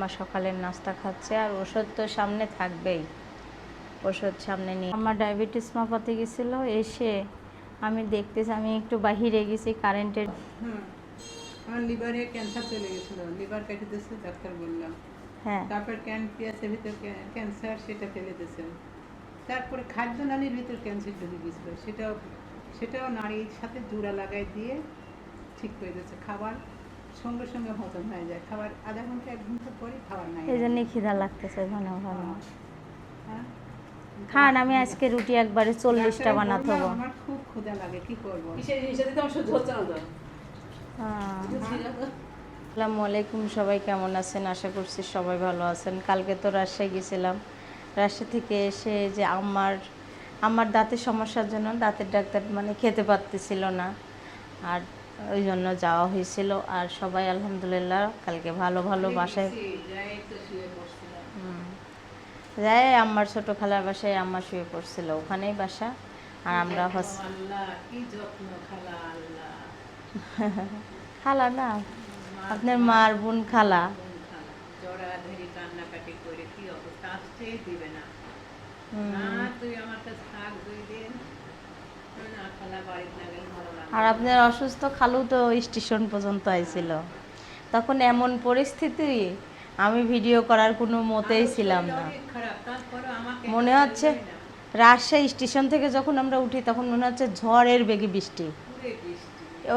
আম্মা সকালের নাস্তা খাচ্ছে আর ওষুধ তো সামনে থাকবেই, ওষুধ সামনে নিয়ে আমার ডায়াবেটিস মাপাতে গেছিল। এসে আমি দেখতেছি, আমি একটু বাহিরে গেছি কারেন্টের। আমার লিভারে ক্যান্সার চলে গেছিল, লিভার কেটে দিয়েছে ডাক্তার বললাম। হ্যাঁ, তারপর প্যানক্রিয়াসের ভিতর ক্যান্সার, সেটা ফেলে দিয়েছেন। তারপরে খাদ্যনালীর ভিতর ক্যান্সার ঢুকে গেছিল, সেটাও নাড়ির সাথে জোড়া লাগাই দিয়ে ঠিক করে দিয়েছে। খাবার সঙ্গে সঙ্গে হজম হয়ে যায়, খাবার আধা ঘন্টা 1 ঘন্টা পরে খাবার নাই। এই জন্য খিদা লাগতেছে ঘন ঘন। হ্যাঁ, খান, আমি আজকে রুটি একবারে 40টা বানাতে হবো। আমার খুব ক্ষুধা লাগে, কি করবো। আসসালামু আলাইকুম, সবাই কেমন আছেন? আশা করছি সবাই ভালো আছেন। কালকে তো রাজশাহী গেছিলাম, রাজশাহী থেকে এসে যে আমার দাঁতের সমস্যার জন্য দাঁতের ডাক্তার মানে খেতে পারতেছিল না, আর ওই জন্য যাওয়া হয়েছিল। আর সবাই আলহামদুলিল্লাহ কালকে ভালো ভালো বাসায় যাই। আমার ছোট খালার বাসায় আম্মা শুয়ে পড়ছিল, ওখানেই বাসা। আর আমরা খালা না, আপনার মার বোন খালা। আর আপনার অসুস্থ খালু তো স্টেশন পর্যন্ত আইছিল, তখন এমন পরিস্থিতি আমি ভিডিও করার কোনো মতেই ছিলাম না। মনে হচ্ছে রাজশাহী স্টেশন থেকে যখন আমরা উঠি তখন মনে হচ্ছে ঝড়ের বেগে বৃষ্টি,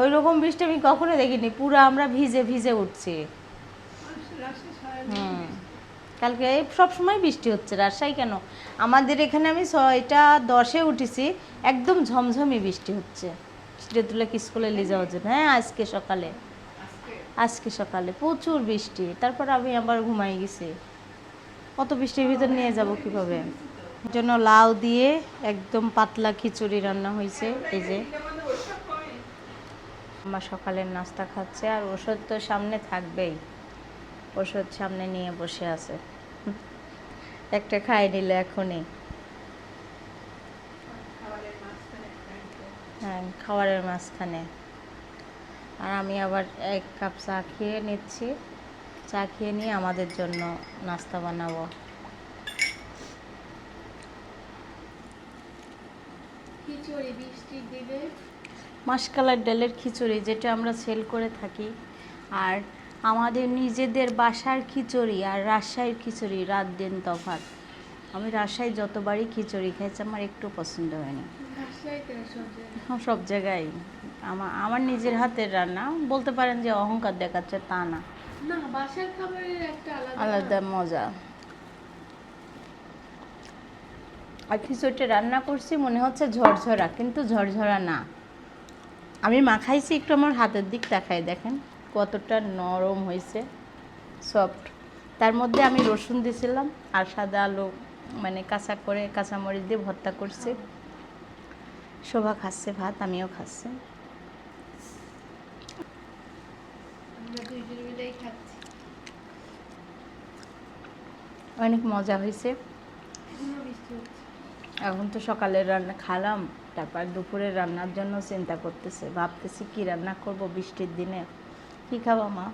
ওই রকম বৃষ্টি আমি কখনো দেখিনি। পুরো আমরা ভিজে ভিজে উঠছি। কালকে সব সময় বৃষ্টি হচ্ছে, রাজশাহী কেন, আমাদের এখানে আমি 6টা 10-এ উঠেছি, একদম ঝমঝমি বৃষ্টি হচ্ছে। তুলে স্কুলে নিয়ে যাওয়ার জন্য। হ্যাঁ, আজকে সকালে প্রচুর বৃষ্টি। তারপর আমি আবার ঘুমাই গেছি। কত বৃষ্টির ভিতর নিয়ে যাব কিভাবে? জন্য লাউ দিয়ে একদম পাতলা খিচুড়ি রান্না হয়েছে। এই যে আমার সকালের নাস্তা খাচ্ছে আর ওষুধ তো সামনে থাকবেই, ওষুধ সামনে নিয়ে বসে আছে। একটা খাই নিল এখনই। হ্যাঁ, খাবারের মাঝখানে। আর আমি আবার 1 কাপ চা খেয়ে নিচ্ছি। চা খেয়ে নিয়ে আমাদের জন্য নাস্তা বানাবো। মাসকালার ডালের খিচুড়ি, যেটা আমরা সেল করে থাকি। আর আমাদের নিজেদের বাসার খিচুড়ি আর রাজশাহীর খিচুড়ি রাত দিন তফাৎ। আমি রাজশাহী যতবারই খিচুড়ি খাইছি আমার একটু পছন্দ হয়নি। হ্যাঁ, সব জায়গায় আমার নিজের হাতের রান্না বলতে পারেন যে অহংকার দেখাচ্ছে তা না, বাসার খাবারের একটা আলাদা মজা। আর খিচুড়িটা রান্না করছি মনে হচ্ছে ঝরঝরা, কিন্তু ঝরঝরা না। আমি মাখাইছি একটু, আমার হাতের দিক দেখাই, দেখেন কতটা নরম হয়েছে, সফট। তার মধ্যে আমি রসুন দিয়েছিলাম আর সাদা আলু মানে কাঁচামরিচ দিয়ে ভর্তা করছি। শোভা খাচ্ছে ভাত, আমিও খাচ্ছি। অনেক মজা হয়েছে। এখন তো সকালের রান্না খালাম, তারপর দুপুরের রান্নার জন্য চিন্তা করতেছে, ভাবতেছি কি রান্না করব বৃষ্টির দিনে। কি খাবো মা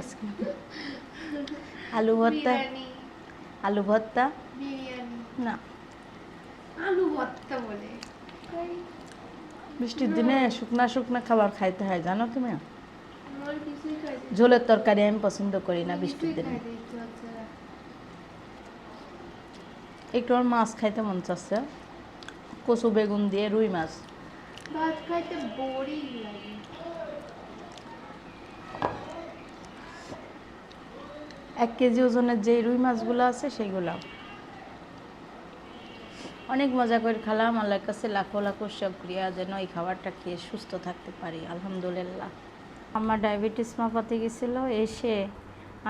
আজকে? আলু ভর্তা না, আলু ভর্তা বলে বৃষ্টির দিনে শুকনা শুকনা খাবার খাইতে হয়, জানো তুমি? ঝোলের তরকারি আমি পছন্দ করি না বৃষ্টির দিনে। একটু আমার মাছ খাইতে মন চাচ্ছে, কচু বেগুন দিয়ে রুই মাছ। ভাত খাইতে বোরিং লাগে। 1 কেজি ওজনের যে রুই মাছগুলো আছে সেগুলো অনেক মজা করে খেলাম। আল্লাহর কাছে লাখো লাখো শুকরিয়া যেন এই খাবারটা খেয়ে সুস্থ থাকতে পারি, আলহামদুলিল্লাহ। আমার ডায়াবেটিস মাপাতে গেছিলো, এসে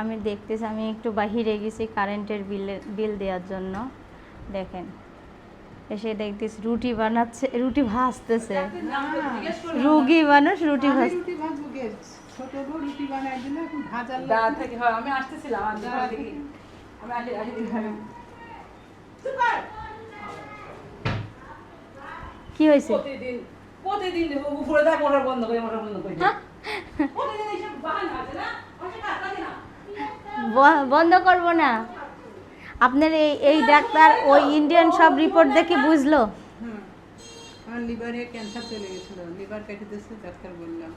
আমি দেখতেছি, আমি একটু বাহিরে গেছি কারেন্টের বিল দেওয়ার জন্য। দেখেন, এসে দেখতেছি রুটি বানাচ্ছে, রুটি ভাজতেছে। রুগী মানুষ রুটি আমি আসতেছিলাম কি হয়েছে? প্রতিদিন উপরে দেয়, মোটর বন্ধ করে প্রতিদিন এইসব বাহানা আছে না। বন্ধ করব না। আপনার এই ডাক্তার ওই ইন্ডিয়ান সব রিপোর্ট দেখে বুঝলো। হুম, আমার লিভারে ক্যান্সার চলে গেছিল, লিভার কেটে দিয়েছে ডাক্তার বললাম।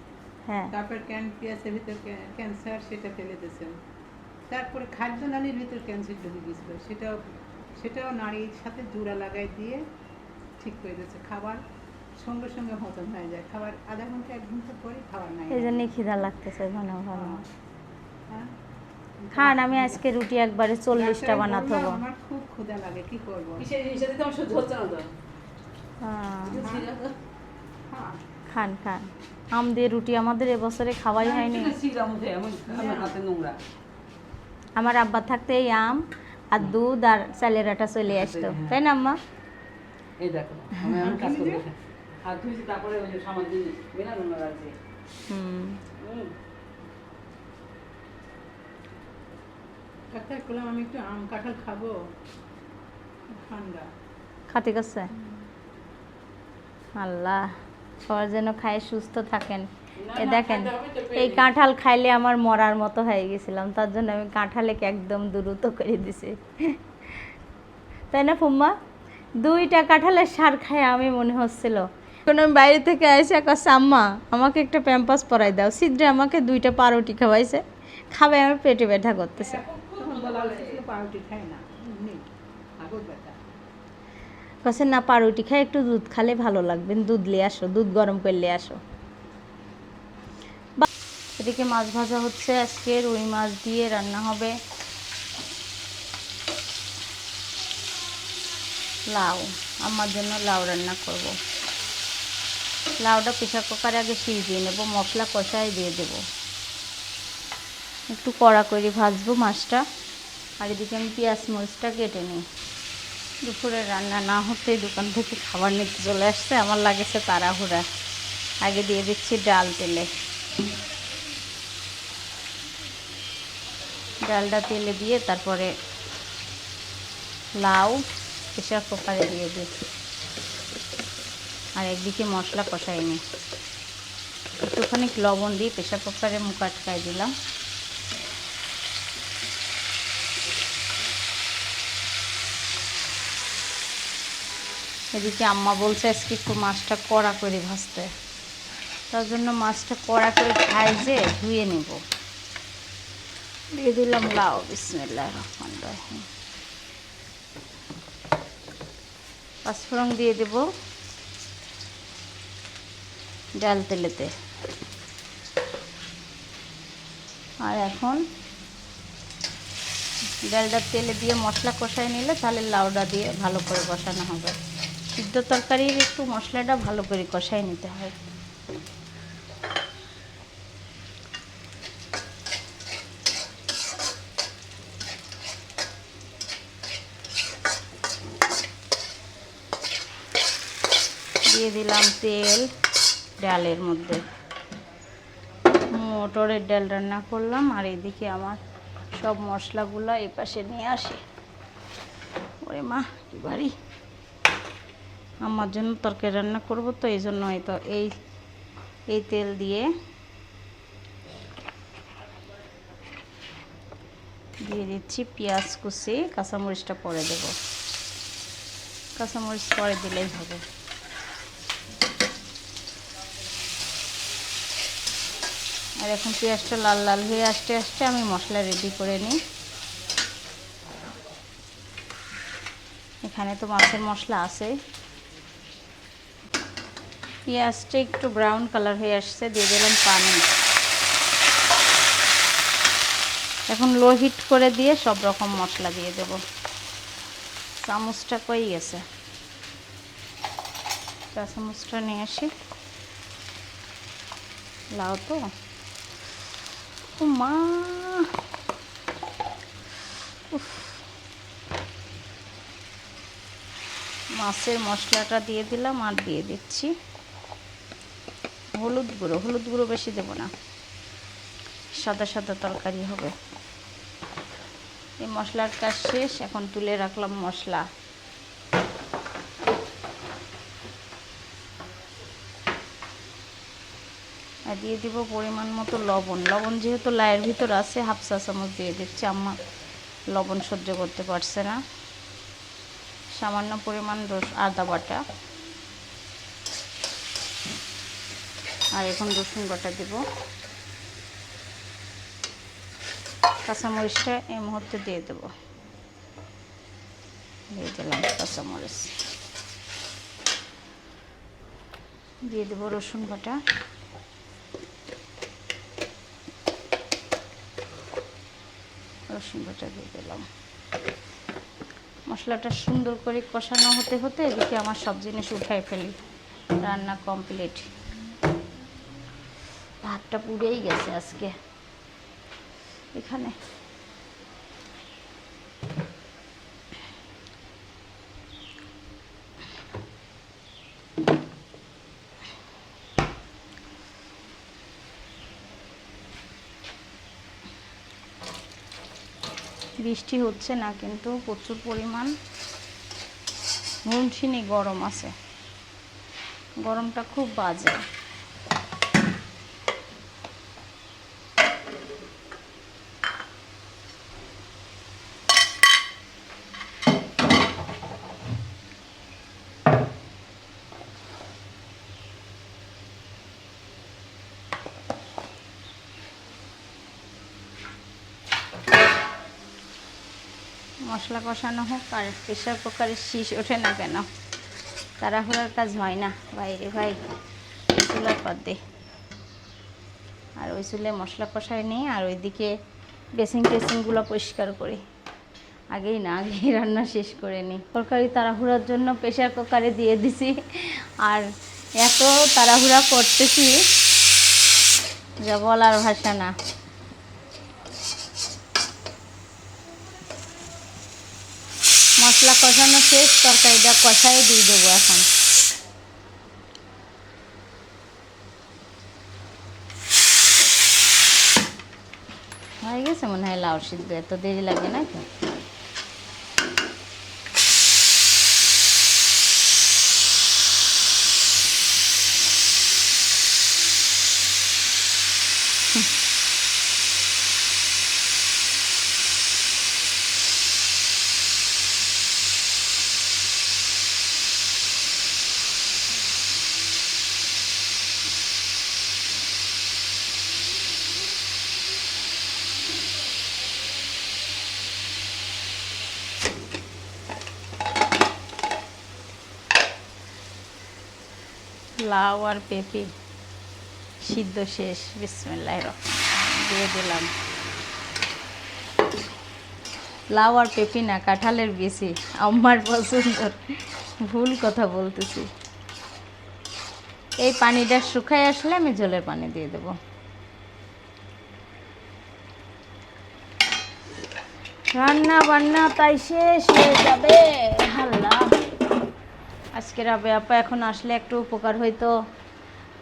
হ্যাঁ, তারপর প্যানক্রিয়াসের ভিতর ক্যান্সার, সেটা ফেলে দিয়েছেন। তারপরে খাদ্যনালীর ভিতর ক্যান্সার ঢুকে গেছিল, সেটাও নাড়ির সাথে জোড়া লাগাই দিয়ে ঠিক করে দিয়েছে। খাবার সঙ্গে সঙ্গে হজম হয়ে যায়, খাবার আধা ঘন্টা 1 ঘন্টা পরে খাবার নাই। এই জন্যই খিদা লাগতেছে ঘন ঘন। হ্যাঁ। খান, আমি আজকে রুটি একবারে 40টা ডাক্তার বানাতে বললাম, হবো। আমার খুব ক্ষুধা লাগে, কি করবো? হ্যাঁ, হ্যাঁ, খান খান। আম দিয়ে রুটি আমাদের এবছরে খাওয়াই হয়নি। আমার আব্বা থাকতে এই আম আর দুধ আর চালের আটা চলে আসতো, তাই না আম্মা? এই দেখো আমি এখন কাজ করে দেখেন আর তুই তারপরে ওই যে সামান্য বিনা নুন রাখছি হুম, ডাক্তার বললাম আমি একটু আম কাঁঠাল খাবো, ঠান্ডা। খাতে গেছে। আল্লাহ সবার যেন খায় সুস্থ থাকেন। এ দেখেন, এই কাঁঠাল খাইলে আমার মরার মতো হয়ে গেছিলাম, তার জন্য আমি কাঁঠালেকে একদম দ্রুত করে দিছি, তাই না ফুম্মা? 2টা কাঁঠালের সার খায় আমি মনে হচ্ছিল। এখন আমি বাইরে থেকে এসে কাছে আম্মা আমাকে একটা প্যাম্পাস পরাই দাও, সিদ্রে আমাকে 2টা পাউরুটি খাওয়াইছে, খাবে আমার পেটে ব্যথা করতেছে। তখন বলা হয়েছিল পাউরুটি খাই না, এমনি আগর ব্যথা। কাছে না, পাউরুটি খাই, একটু দুধ খালে ভালো লাগবে, দুধ নিয়ে আসো, দুধ গরম করলে আসো। এদিকে মাছ ভাজা হচ্ছে, আজকে রুই মাছ দিয়ে রান্না হবে। লাউ, আমার জন্য লাউ রান্না করব। লাউটা প্রেসার কুকারে আগে সিজিয়ে নেব, মশলা কষাই দিয়ে দেব, একটু কড়া করে ভাজবো মাছটা। আর এদিকে আমি পেঁয়াজ মরিচটা কেটে নিই। দুপুরে রান্না না হতে দোকান থেকে খাবার নিতে চলে আসছে, আমার লাগেছে তাড়াহুড়া। আগে দিয়ে দিচ্ছি ডাল তেলে, ডালটা তেলে দিয়ে তারপরে লাউ প্রেসার কুকারে দিয়ে দিই। আর একদিকে মশলা কষাই নিই, একটুখানি লবণ দিয়ে প্রেসার কুকারে মুখ আটকায় দিলাম। এদিকে আম্মা বলছে আজকে একটু মাছটা কড়া করে ভাজতে, তার জন্য মাছটা কড়া করে ভাজে ধুয়ে নেব। দিয়ে দিলাম লাউ, বিসমিল্লাহির রহমানির রহিম। পাঁচফোড়ন দিয়ে দেব ডাল তেলেতে। আর এখন ডালটা তেলে দিয়ে মশলা কষাই নিলে তাহলে লাউটা দিয়ে ভালো করে কষানো হবে। সিদ্ধ তরকারির একটু মশলাটা ভালো করে কষাই নিতে হয়। দিয়ে দিলাম তেল ডালের মধ্যে, মটরের ডাল রান্না করলাম। আর এদিকে আমার সব মশলাগুলো এই পাশে নিয়ে আসি। ওরে মা কি বাড়ি, আমার জন্য তরকারি রান্না করব তো এই জন্য হয়তো এই তেল দিয়ে দিচ্ছি পেঁয়াজ কুচি, কাঁচামরিচটা পরে দেব, কাঁচামরিচ পরে দিলেই হবে। আর এখন পেঁয়াজটা লাল লাল হয়ে আসতে আসতে আমি মশলা রেডি করে নিই। এখানে তো মাছের মশলা আছে। পেঁয়াজটা একটু ব্রাউন কালার হয়ে আসছে, দিয়ে দিলাম পানি। এখন লো হিট করে দিয়ে সব রকম মশলা দিয়ে দেব। চামচটা কই গেছে, চা চামচটা নিয়ে আসি। লাউ তো ও মা, মাছের মশলাটা দিয়ে দিলাম। আর দিয়ে দিচ্ছি হলুদ গুঁড়ো, হলুদ গুঁড়ো বেশি দেব না, সাদা সাদা তরকারি হবে। এই মশলার কাজ শেষ, এখন তুলে রাখলাম মশলা। আর দিয়ে দিব পরিমাণ মতো লবণ। লবণ যেহেতু লাইয়ের ভিতর আছে, হাফ চা চামচ দিয়ে দিচ্ছি। আম্মা লবণ সহ্য করতে পারছে না। সামান্য পরিমাণ আদা বাটা, আর এখন রসুন বাটা দিব। কাঁচামরিচটা এই মুহূর্তে দিয়ে দেব। দিয়ে দিলাম কাঁচামরিচ, দিয়ে দেব রসুন বাটা, রসুন বাটা দিয়ে দিলাম। মশলাটা সুন্দর করে কষানো হতে হতে এদিকে আমার সব জিনিস উঠাই ফেলি। রান্না কমপ্লিট। ভাতটা পুড়েই গেছে আজকে এখানে। বৃষ্টি হচ্ছে না, কিন্তু প্রচুর পরিমাণ গুনশিনি গরম আছে। গরমটা খুব বাজে। মশলা কষানো হোক, আর প্রেশার কুকারের শীষ ওঠে না কেন, তাড়াহুড়ার কাজ হয় না বাইরে ভাই। চুলার পদ্মে আর ওই চুলে মশলা কষায় নিই, আর ওইদিকে বেসিং টেসিংগুলো পরিষ্কার করি। আগেই রান্না শেষ করে নিই। তরকারি তাড়াহুড়ার জন্য প্রেশার কুকারে দিয়ে দিছি, আর এত তাড়াহুড়া করতেছি যা বলার ভাষা না। মশলা কষানো শেষ, তরকারিটা কষাই দিয়ে দেবো এখন। হয়ে গেছে মনে হয় লাউ সিদ্ধ, এত দেরি লাগে না তো। লাউ আর পেঁপে সিদ্ধ শেষ। বিসমিল্লাহির রহমানির রহিম দিয়ে দিলাম। লাউ আর পেঁপে না, কাঁঠালের বিচি আমার পছন্দ। ভুল কথা বলতেছি। এই পানিটা শুকায় আসলে আমি জলের পানি দিয়ে দেব। রান্না বান্না তাই শেষ হয়ে যাবে। আল্লাহ, আজকে রাবে আপা এখন আসলে একটু উপকার হইতো।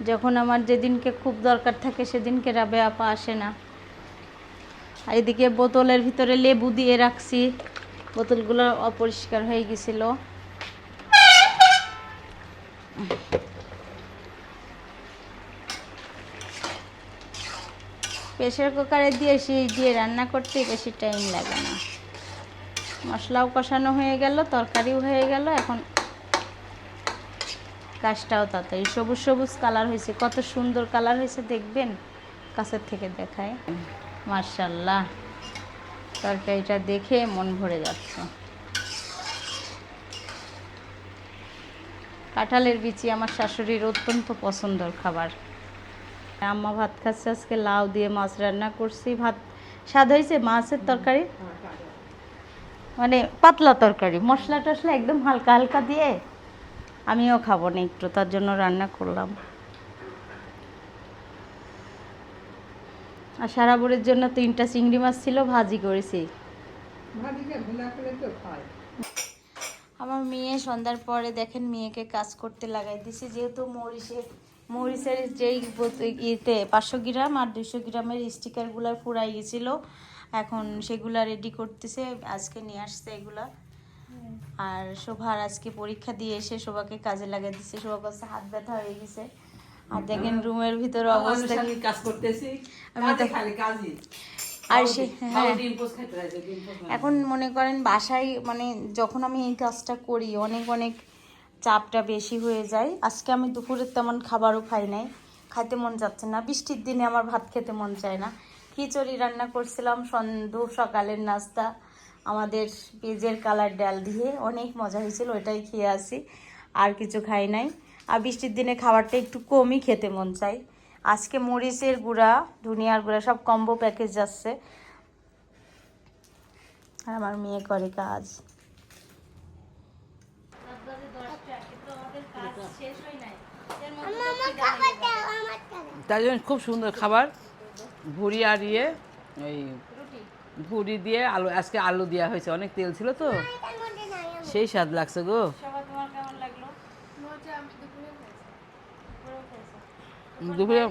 যখন আমার যেদিনকে খুব দরকার থাকে সেদিনকে রাবে আপা আসে না। আর এদিকে বোতলের ভিতরে লেবু দিয়ে রাখছি, বোতলগুলো অপরিষ্কার হয়ে গেছিল। প্রেসার কুকারে দিয়ে রান্না করতে বেশি টাইম লাগে না। মশলাও কষানো হয়ে গেল, তরকারিও হয়ে গেল। এখন কাজটাও তাড়াতাড়ি। সবুজ সবুজ কালার হয়েছে, কত সুন্দর কালার হয়েছে দেখবেন, কাছের থেকে দেখায়। মাশাআল্লাহ, তরকারিটা দেখে মন ভরে যাচ্ছে। কাঁঠালের বিচি আমার শাশুড়ির অত্যন্ত পছন্দের খাবার। আম্মা ভাত খাচ্ছে, আজকে লাউ দিয়ে মাছ রান্না করছি। ভাত স্বাদ হয়েছে। মাছের তরকারি মানে পাতলা তরকারি, মশলা টশলা একদম হালকা হালকা দিয়ে। আমিও খাবো না একটু, তার জন্য রান্না করলাম। আর সারাবরের জন্য 3টা চিংড়ি মাছ ছিল, ভাজি করেছি। আমার মেয়ে সন্ধ্যার পরে দেখেন মেয়েকে কাজ করতে লাগাই দিছি। যেহেতু মরিচের যেই ইতে 500 গ্রাম আর 200 গ্রামের স্টিকারগুলো ফুরাই গেছিলো, এখন সেগুলা রেডি করতেছে। আজকে নিয়ে আসছে এগুলা। আর শোভার আজকে পরীক্ষা দিয়ে এসে শোভাকে কাজে লাগাই দিচ্ছে। শোভা কাছে হাত ব্যথা হয়ে গেছে, আর দেখেন রুমের ভিতরে অবস্থা কি। আমি কাজ করতেছি, আমি তো- খালি কাজই। আর সে হ্যাঁ ডিম পোস্ট খাইতে রাখছে, ডিম পোস্ট না। এখন মনে করেন বাসায় মানে যখন আমি এই কাজটা করি অনেক অনেক চাপটা বেশি হয়ে যায়। আজকে আমি দুপুরে তেমন খাবারও খাই নাই, খাইতে মন যাচ্ছে না, বৃষ্টির দিনে আমার ভাত খেতে মন চায় না। খিচুড়ি রান্না করছিলাম সকালের নাস্তা, আমাদের পেঁয়াজের কালার ডাল দিয়ে অনেক মজা হয়েছিল, ওইটাই খেয়ে আসি, আর কিছু খাই নাই। আর বৃষ্টির দিনে খাবারটা একটু কমই খেতে মন চাই। আজকে মরিচের গুঁড়া, ধনিয়ার গুঁড়া সব কম্বো প্যাকেজ যাচ্ছে, আর আমার মেয়ে করে কাজ। তার জন্য খুব সুন্দর খাবার, ভুড়ি আর ইয়ে ওই ভুড়ি দিয়ে আলু, আজকে আলু দেওয়া হয়েছে, অনেক তেল ছিল তো, সেই স্বাদ লাগছে গো। সবাই তোমার কেমন লাগলো? মজা, আমি দুপুরে খাইছি। দুপুরে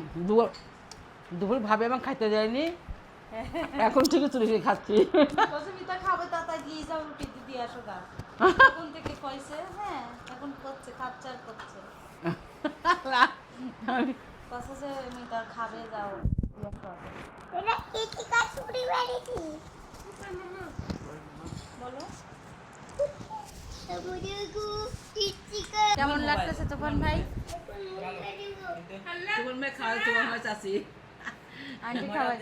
দুপুরে ভাবে আমার খাইতে যায়নি, এখন থেকে চলে এসে খাচ্ছি। সুস্মিতা খাবে তাতা দিয়ে যাও, রুটি দিয়ে আসো গা। এখন থেকে কইছে হ্যাঁ, এখন করছে, খাচ্ছে আর করছে। কইছে যে মিতা খাবে যাও দিয়ে আসো। বলো কেমন লাগতেছে তুফান ভাই? তোমার মেয়ে খাওয়া, তোমার মেয়ে চাচি। আন্টি খাওয়াই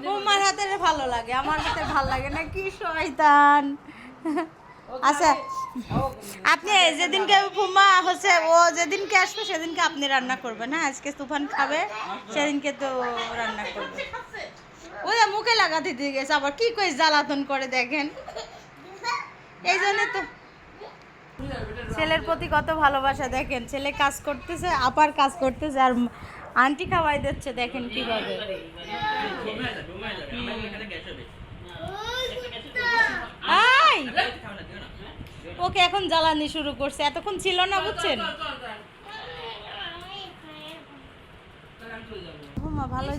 তোমার হাতের ভালো লাগে, আমার হাতে ভালো লাগে না, কি শয়তান। আচ্ছা আপনি যেদিনকে ফুমা হচ্ছে ও যেদিনকে আসবে সেদিনকে আপনি রান্না করবেন, হ্যাঁ আজকে তুফান খাবে সেদিনকে তো রান্না করবে। ওই যে মুখে লাগাতে দিয়ে গেছে, আবার কি কই জ্বালাতন করে দেখেন। এই জন্য তো ছেলের প্রতি কত ভালোবাসা দেখেন, ছেলে কাজ করতেছে, আপার কাজ করতেছে, আর আন্টি খাওয়াই দিচ্ছে দেখেন কিভাবে। আই ওকে এখন জ্বালানি শুরু করছে, এতক্ষণ ছিল না বুঝছেন। মা ভালো,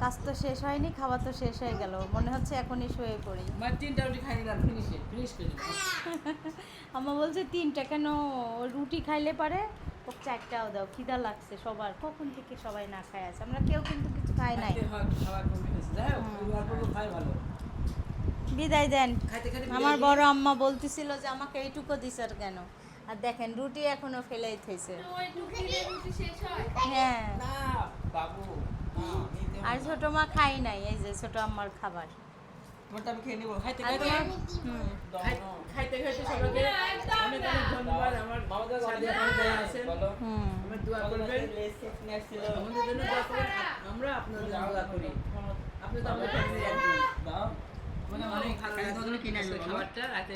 কাজ তো শেষ হয়নি, খাওয়া তো শেষ হয়ে গেল, মনে হচ্ছে এখনই শুয়ে পড়ি। মানে 3টা রুটি খাই নিলাম, ফিনিশ করে দিলাম। আমার বলছে 3টা কেন, ও রুটি খাইলে পারে ও 4টাও দাও, খিদা লাগছে সবার, কখন থেকে সবাই না খায় আছে, আমরা কেউ কিন্তু কিছু খাই নাই। খাইতে হয়, খাওয়া কমে গেছে, যাই হোক, অল্প অল্প খাই ভালো। বিদায় দেন। খাইতে খাইতে আমার বড় আম্মা বলতেছিল যে আমাকে এইটুকু দিছার কেন, আর দেখেন রুটি এখনো ফেলেই থইছে। ওই টুকিলে রুটি শেষ হয়। হ্যাঁ না বাবু, আর ছোট মা খাই নাই, এই যে ছোট আম্মার খাবার। তোমারটা আমি খেয়ে নিব। খাইতে আর খাইতে হুম খাইতে খাইতে সবাইকে অনেক অনেক ধন্যবাদ। আমার সাথে আপনারা আছেন, হুম আমার দোয়া করবেন, আমাদের জন্য দোয়া করবেন, আমরা আপনাদের জন্য দোয়া করি। আপনি তো আমাদের ফ্যামিলি একজন। মানে অনেক ভালো লাগছে খাবারটা, রাতে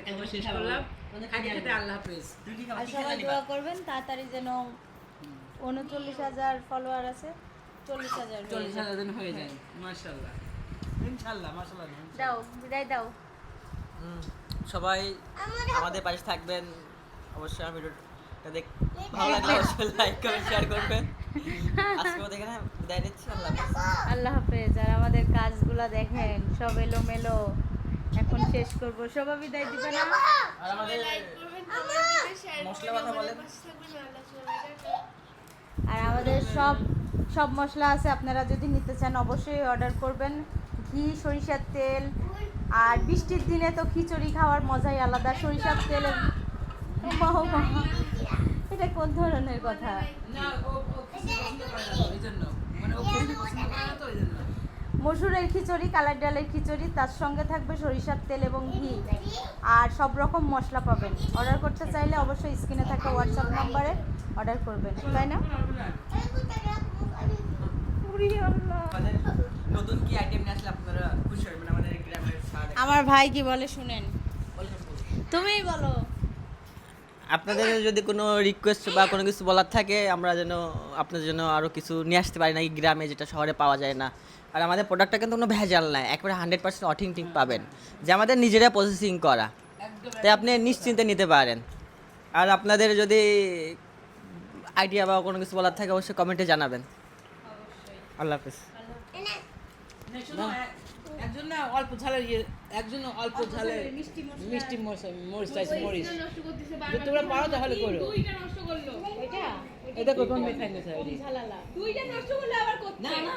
খাবার শেষ করলাম, খাইতে খাইতে আল্লাহ হাফেজ। আর সবাই দোয়া করবেন তাড়াতাড়ি যেন 39,000 ফলোয়ার আছে, 40,000 40,000 দিন হয়ে যায়, মাশাআল্লাহ, ইনশাআল্লাহ, মাশাআল্লাহ। দাও বিদায় দাও। সবাই আমাদের পাশে থাকবেন, অবশ্যই আমার ভিডিওটা ভালো লাগলে অবশ্যই লাইক কমেন্ট শেয়ার করবেন। আজকে মতো এখানে বিদায় নিচ্ছি, আল্লাহ হাফেজ। আল্লাহ হাফেজ। আর আমাদের কাজগুলা দেখেন সব এলোমেলো, এখন শেষ করব, সবাই বিদায় দিবে না। আর আমাদের লাইক করবেন, কমেন্ট দিবেন, শেয়ার মশলা করবেন, কথা বলেন। আমাদের পাশে থাকবেন, আল্লাহ সবাইকে। আর আমাদের সব মশলা আছে, আপনারা যদি নিতে চান অবশ্যই অর্ডার করবেন। ঘি, সরিষার তেল, আর বৃষ্টির দিনে তো খিচুড়ি খাওয়ার মজাই আলাদা, সরিষার তেল। এটা কোন ধরনের কথা? না ও কিছু পছন্দ করে না তো, এইজন্য, মানে ও কিছু পছন্দ করে না তো, এইজন্য। মসুরের খিচুড়ি, কালার ডালের খিচুড়ি, তার সঙ্গে থাকবে সরিষার তেল এবং ঘি, আর সব রকম মশলা পাবেন। অর্ডার করতে চাইলে অবশ্যই স্ক্রিনে থাকা হোয়াটসঅ্যাপ নম্বরে অর্ডার করবেন, তাই না? আমাদের নতুন কি আইটেম নিয়ে আসলে আপনারা খুশি হবেন, আমাদের গ্রামের স্যার। আমার ভাই কি বলে শুনেন, তুমিই বলো। আপনাদের যদি কোনো রিকোয়েস্ট বা কোনো কিছু বলার থাকে, আমরা যেন আপনাদের জন্য আরও কিছু নিয়ে আসতে পারি নাকি গ্রামে, যেটা শহরে পাওয়া যায় না। আর আমাদের প্রোডাক্টটা কিন্তু কোনো ভেজাল নাই, একবারে 100% অথেন্টিক পাবেন, যে আমাদের নিজেরা প্রসেসিং করা, তাই আপনি নিশ্চিন্তে নিতে পারেন। আর আপনাদের যদি আইডিয়া বা কোনো কিছু বলার থাকে অবশ্যই কমেন্টে জানাবেন। আল্লাহ হাফেজ। একজন না অল্প ঝালের একজন অল্প ঝালের মিষ্টি মরিচ চাইছে মরিচ নষ্ট করতেছে যদি তোমরা পারো তাহলে করো দুইটা নষ্ট করলো এটা এটা কোন মেখাই না দুইটা নষ্ট করলে আবার করতে না না